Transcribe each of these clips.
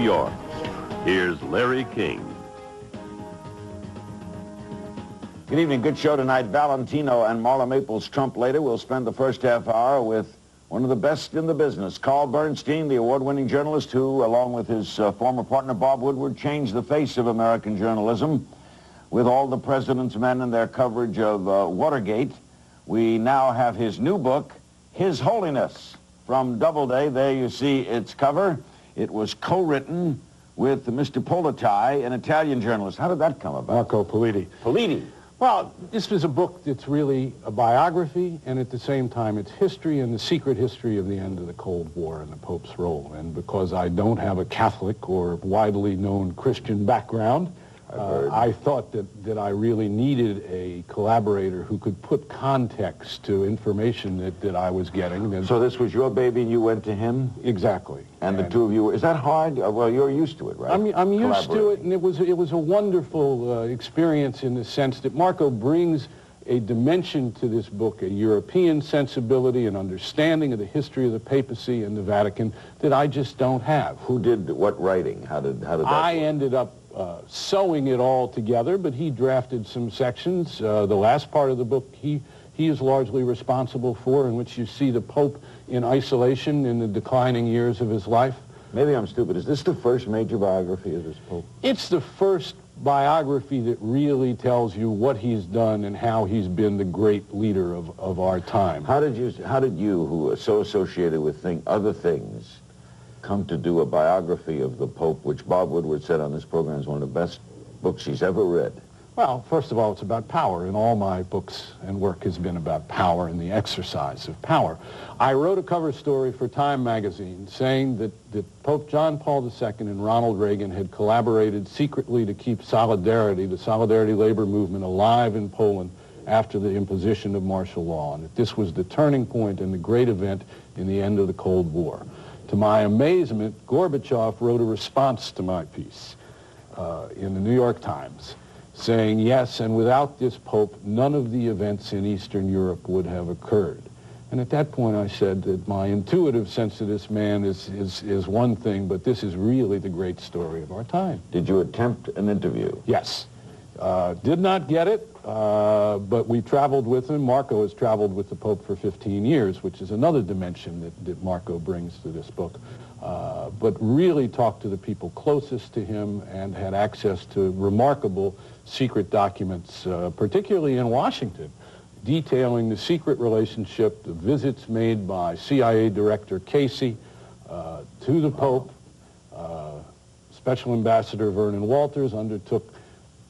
York. Here's Larry King. Good evening. Good show tonight. Valentino and Marla Maples Trump later. We'll spend the first half hour with one of the best in the business, Carl Bernstein, the award-winning journalist who, along with his former partner Bob Woodward, changed the face of American journalism with all the president's men and their coverage of Watergate. We now have his new book, His Holiness, from Doubleday. There you see its cover. It was co-written with Mr. Politi, an Italian journalist. How did that come about? Marco Politi. Politi. Well, this was a book that's really a biography, and at the same time it's history and the secret history of the end of the Cold War and the Pope's role. And because I don't have a Catholic or widely known Christian background, I thought that I really needed a collaborator who could put context to information that I was getting. And so this was your baby and you went to him? Exactly. And the two of you were, is that hard? Well, you're used to it, right? I'm used to it, and it was a wonderful experience in the sense that Marco brings a dimension to this book, a European sensibility and understanding of the history of the papacy and the Vatican that I just don't have. Who did what writing? How did that work? I ended up sewing it all together, but he drafted some sections. The last part of the book he is largely responsible for, in which you see the Pope in isolation in the declining years of his life. Maybe I'm stupid. Is this the first major biography of this Pope? It's the first biography that really tells you what he's done and how he's been the great leader of our time. How did you, who are so associated with other things, come to do a biography of the Pope, which Bob Woodward said on this program is one of the best books he's ever read? Well, first of all, it's about power, and all my books and work has been about power and the exercise of power. I wrote a cover story for Time magazine saying that Pope John Paul II and Ronald Reagan had collaborated secretly to keep Solidarity, the Solidarity labor movement, alive in Poland after the imposition of martial law, and that this was the turning point and the great event in the end of the Cold War. To my amazement, Gorbachev wrote a response to my piece in the New York Times, saying, yes, and without this Pope, none of the events in Eastern Europe would have occurred. And at that point I said that my intuitive sense of this man is one thing, but this is really the great story of our time. Did you attempt an interview? Yes. Did not get it, but we traveled with him. Marco has traveled with the Pope for 15 years, which is another dimension that Marco brings to this book. But really talked to the people closest to him and had access to remarkable secret documents, particularly in Washington, detailing the secret relationship, the visits made by CIA Director Casey to the Pope. Special Ambassador Vernon Walters undertook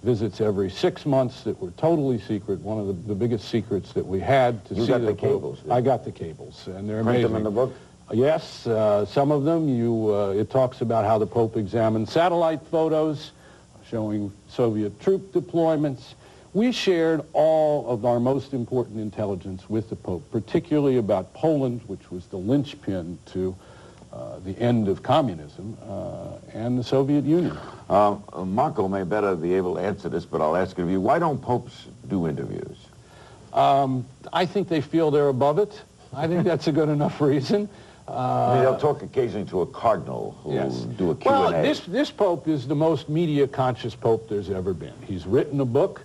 visits every 6 months that were totally secret, one of the biggest secrets that we had to see the Pope. You got the cables? I got the cables, and they're amazing. amazing. Print them in the book? Yes, some of them. It talks about how the Pope examined satellite photos showing Soviet troop deployments. We shared all of our most important intelligence with the Pope, particularly about Poland, which was the linchpin to the end of communism, and the Soviet Union. Marco may better be able to answer this, but I'll ask it of you. Why don't popes do interviews? I think they feel they're above it. I think that's a good enough reason. I mean, they'll talk occasionally to a cardinal who will do a Q&A. Well, this Pope is the most media-conscious Pope there's ever been. He's written a book.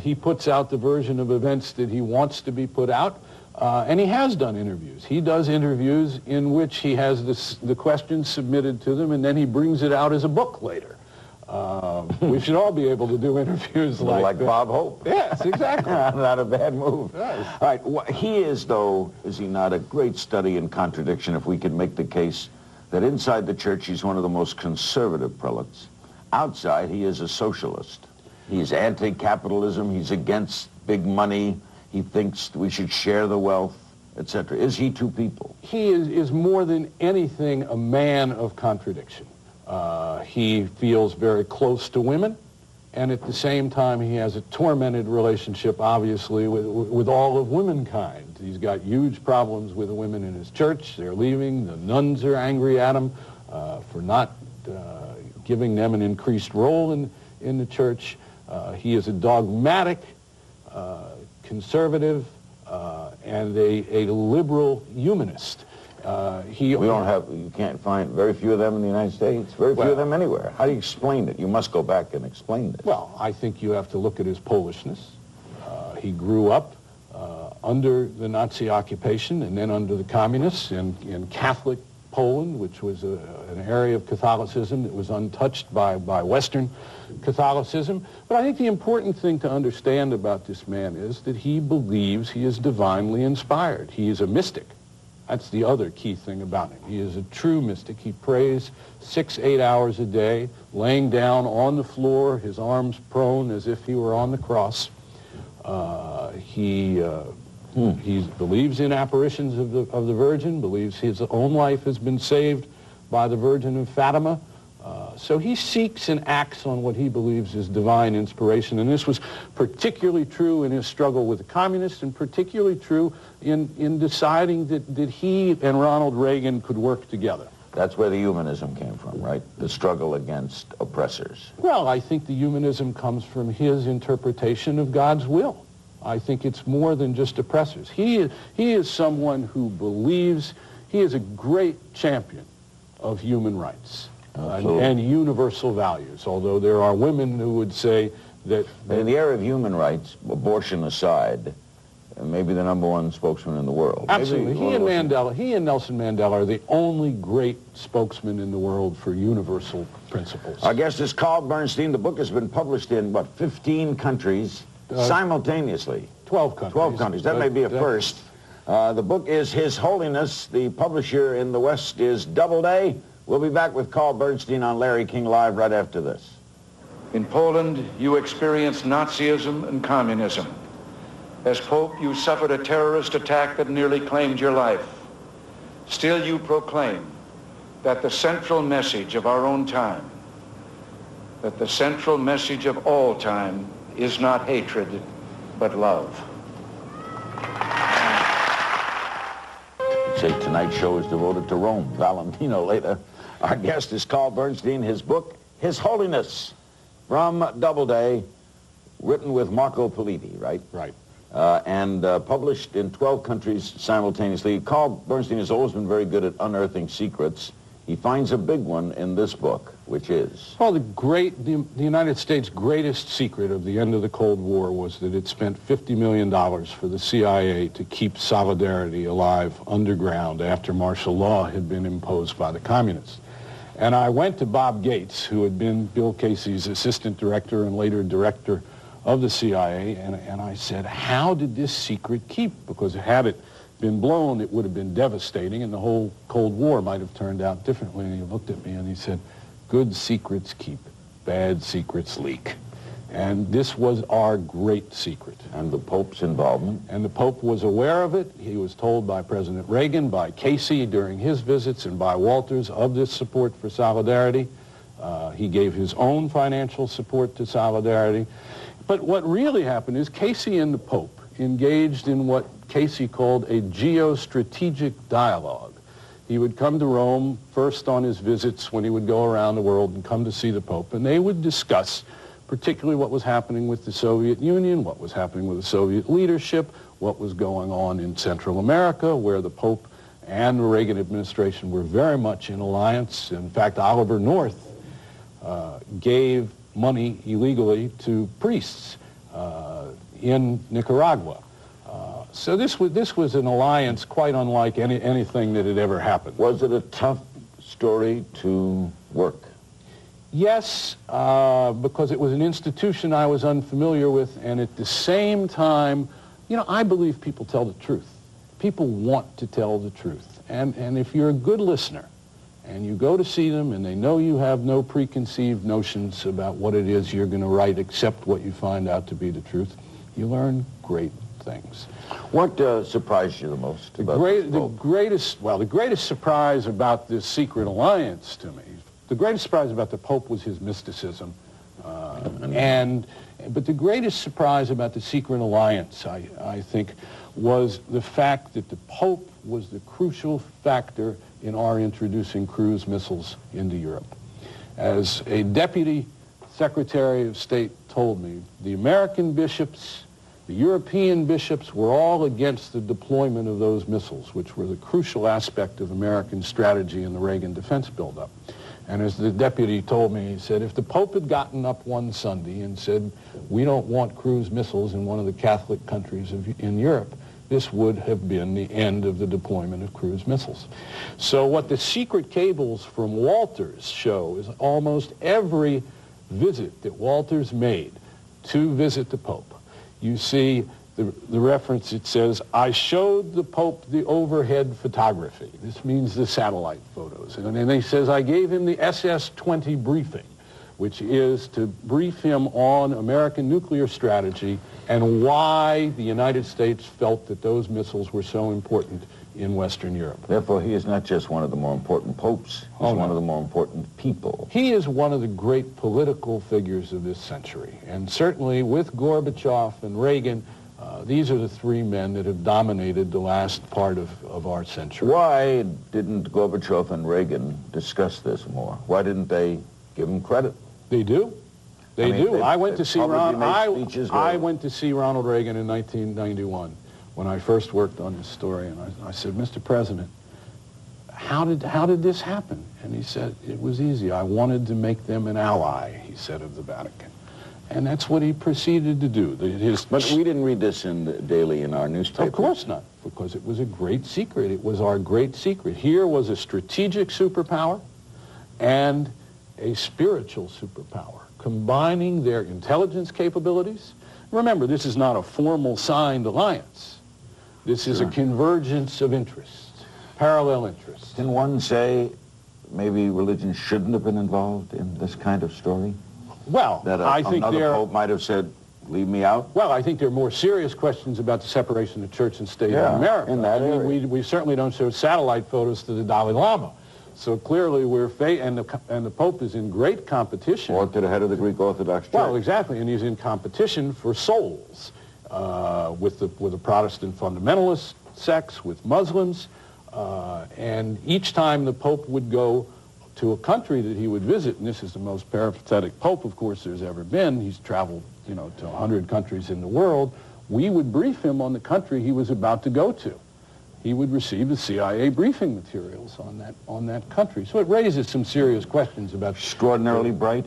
He puts out the version of events that he wants to be put out. And he has done interviews. He does interviews in which he has the questions submitted to them, and then he brings it out as a book later. We should all be able to do interviews like Bob Hope. Yes, exactly. Not a bad move. Yes. All right, well, he is, though, is he not, a great study in contradiction, if we could make the case that inside the church he's one of the most conservative prelates. Outside, he is a socialist. He's anti-capitalism. He's against big money. He thinks we should share the wealth, etc. Is he two people? He is more than anything a man of contradiction. He feels very close to women, and at the same time he has a tormented relationship, obviously, with all of womankind. He's got huge problems with the women in his church. They're leaving. The nuns are angry at him for not giving them an increased role in the church. He is a dogmatic conservative and a liberal humanist. You can't find very few of them in the United States, very few of them anywhere. How do you explain it? You must go back and explain this. Well, I think you have to look at his Polishness. He grew up under the Nazi occupation and then under the communists in Catholic Poland, which was an area of Catholicism that was untouched by Western Catholicism. But I think the important thing to understand about this man is that he believes he is divinely inspired. He is a mystic. That's the other key thing about him. He is a true mystic. He prays 6-8 hours a day, laying down on the floor, his arms prone as if he were on the cross. He believes in apparitions of the Virgin, believes his own life has been saved by the Virgin of Fatima. So he seeks and acts on what he believes is divine inspiration. And this was particularly true in his struggle with the communists, and particularly true in deciding that he and Ronald Reagan could work together. That's where the humanism came from, right? The struggle against oppressors. Well, I think the humanism comes from his interpretation of God's will. I think it's more than just oppressors. He is someone who believes he is a great champion of human rights and universal values, although there are women who would say that... In the area of human rights, abortion aside, maybe the #1 spokesman in the world. Absolutely. He and Nelson Mandela are the only great spokesmen in the world for universal principles. Our guest is Carl Bernstein. The book has been published in, 15 countries simultaneously? 12 countries. 12 countries. That may be a first. The book is His Holiness. The publisher in the West is Doubleday. We'll be back with Carl Bernstein on Larry King Live right after this. In Poland, you experienced Nazism and communism. As Pope, you suffered a terrorist attack that nearly claimed your life. Still, you proclaim that the central message of our own time, that the central message of all time is not hatred, but love. Say tonight's show is devoted to Rome. Valentino later. Our guest is Carl Bernstein. His book, His Holiness, from Doubleday, written with Marco Politi, right? Right. And published in 12 countries simultaneously. Carl Bernstein has always been very good at unearthing secrets. He finds a big one in this book, which is... Well, the United States' greatest secret of the end of the Cold War was that it spent $50 million for the CIA to keep Solidarity alive underground after martial law had been imposed by the communists. And I went to Bob Gates, who had been Bill Casey's assistant director and later director of the CIA, and I said, how did this secret keep? Because had it been blown, it would have been devastating, and the whole Cold War might have turned out differently. And he looked at me and he said, good secrets keep, bad secrets leak. And this was our great secret. And the Pope's involvement? And the Pope was aware of it. He was told by President Reagan, by Casey during his visits, and by Walters of this support for Solidarity. He gave his own financial support to Solidarity. But what really happened is Casey and the Pope engaged in what Casey called a geostrategic dialogue. He would come to Rome first on his visits when he would go around the world and come to see the Pope, and they would discuss particularly what was happening with the Soviet Union, what was happening with the Soviet leadership, what was going on in Central America, where the Pope and the Reagan administration were very much in alliance. In fact, Oliver North gave money illegally to priests in Nicaragua. So this was an alliance quite unlike anything that had ever happened. Was it a tough story to work? Yes, because it was an institution I was unfamiliar with, and at the same time, you know, I believe people tell the truth. People want to tell the truth. And if you're a good listener, and you go to see them, and they know you have no preconceived notions about what it is you're going to write except what you find out to be the truth, you learn great things. What surprised you the most? The greatest surprise about this secret alliance to me, the greatest surprise about the Pope was his mysticism. But the greatest surprise about the secret alliance, I think, was the fact that the Pope was the crucial factor in our introducing cruise missiles into Europe. As a deputy secretary of state told me, the American bishops The European bishops were all against the deployment of those missiles, which were the crucial aspect of American strategy in the Reagan defense buildup. And as the deputy told me, he said, if the Pope had gotten up one Sunday and said, we don't want cruise missiles in one of the Catholic countries in Europe, this would have been the end of the deployment of cruise missiles. So what the secret cables from Walters show is almost every visit that Walters made to visit the Pope. You see the reference, it says, I showed the Pope the overhead photography. This means the satellite photos. And then he says, I gave him the SS-20 briefing, which is to brief him on American nuclear strategy and why the United States felt that those missiles were so important in Western Europe. Therefore, he is not just one of the more important popes, he's one of the more important people. He is one of the great political figures of this century. And certainly with Gorbachev and Reagan, these are the three men that have dominated the last part of our century. Why didn't Gorbachev and Reagan discuss this more? Why didn't they give him credit? They do. They do. I went to see Ronald Reagan in 1991 when I first worked on this story, and I said, Mr. President, how did this happen? And he said, it was easy. I wanted to make them an ally, he said, of the Vatican. And that's what he proceeded to do. But we didn't read this daily in our newspaper. Of course not, because it was a great secret. It was our great secret. Here was a strategic superpower and a spiritual superpower, combining their intelligence capabilities. Remember, this is not a formal signed alliance. This is a convergence of interests, parallel interests. Can one say maybe religion shouldn't have been involved in this kind of story? Well, that I think another pope might have said, leave me out? Well, I think there are more serious questions about the separation of church and state in America. In that area. We certainly don't show satellite photos to the Dalai Lama. So clearly and the Pope is in great competition. Or to the head of the Greek Orthodox Church. Well, exactly, and he's in competition for souls with the Protestant fundamentalist sects, with Muslims, and each time the Pope would go to a country that he would visit, and this is the most peripatetic Pope, of course, there's ever been. He's traveled, to 100 countries in the world. We would brief him on the country he was about to go to. He would receive the CIA briefing materials on that country. So it raises some serious questions about... Extraordinarily bright?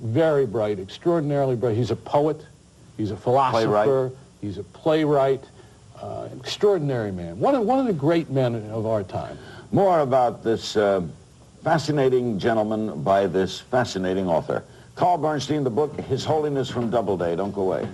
Very bright, extraordinarily bright. He's a poet. He's a philosopher. Playwright. He's a playwright. Extraordinary man. One of the great men of our time. More about this fascinating gentleman by this fascinating author. Carl Bernstein, the book, His Holiness from Doubleday. Don't go away.